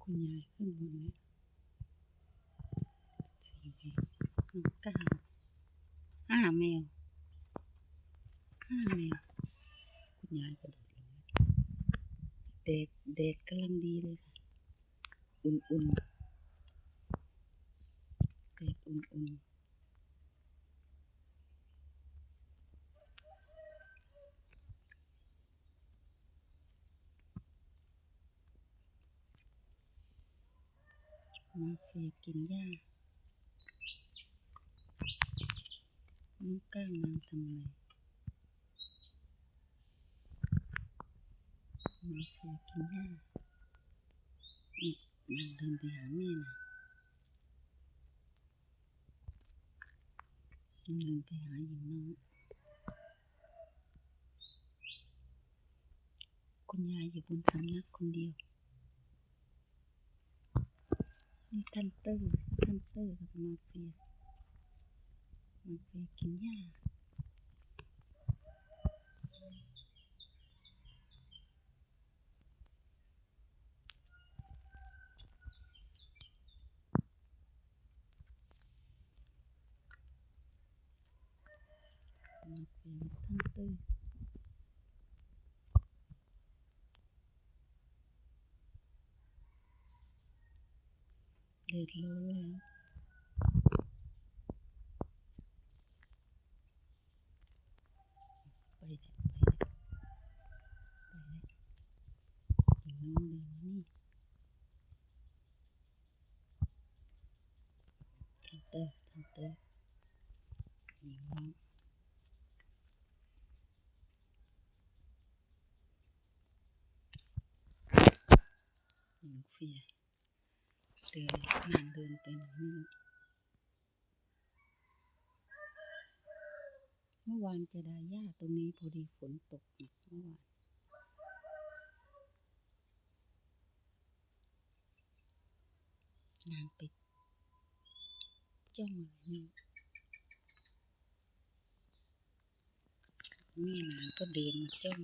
คุณยายขึ้นบนนี้4 แมวน้อง9 5 แมวคุณยายกระโดดลงแดดกำลังดีเลยค่ะอุ่นแดดอุ่นมาเฟียกินหญ้าน้อง9นางทำอะไรมาเฟียกินหญ้านางเดินไปหาแม่นะเดินไปหาหญิงน้อยคุณยายอยู่บนสำนักคนเดียวนี่ท่านเตอร์กับมาเฟียกินหญ้ามาเฟียท่านเตอร์เดือดร้อนแล้วไปหญิงน้องเดินนี่ท่านเตอร์หญิงน้องหญิงเฟียนางเดินไปนี่เมื่อวานจะได้หญ้าตรงนี้พอดีฝนตกหนักเมื่อวานนางไปจ้องนี่แม่นางก็เดินมาจ้อง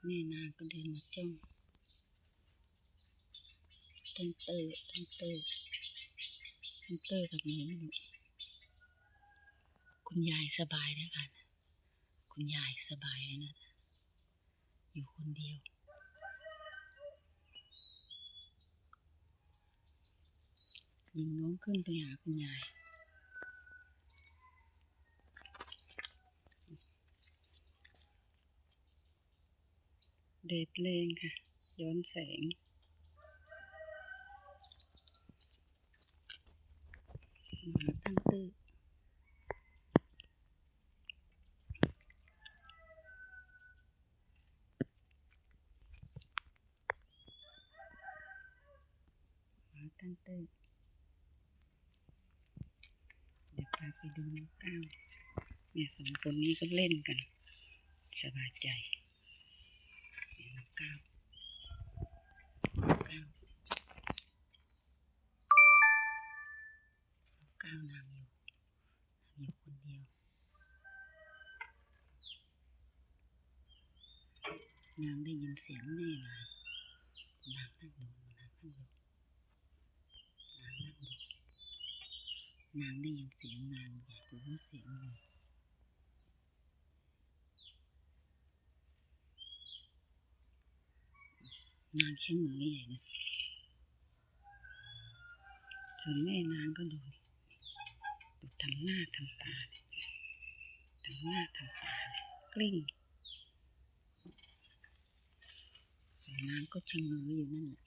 แม่นางก็เดินมาจ้องท่านเตอร์กับหนูคุณยายสบายแล้วค่ะคุณยายสบายแล้วนะอยู่คนเดียวยิงน้องขึ้นไปหาคุณยายแดดแรงค่ะย้อนแสงมาตั้งตื้อเดี๋ยวพาไปดูน้อง9เนี่ย2 คนนี้ก็เล่นกันสบายใจน้อง9นางอยู่คนเดียวนางได้ยินเสียงแม่มานางนั่งดูนางได้ยินเสียงนางอยากรู้ว่าเสียงอะไรนางเชื่อมือใหญ่เลยส่วนแม่นางก็ดูทำหน้าทำตากลิ้งส่วนนางก็ชะเง้ออยู่นั่นแหละ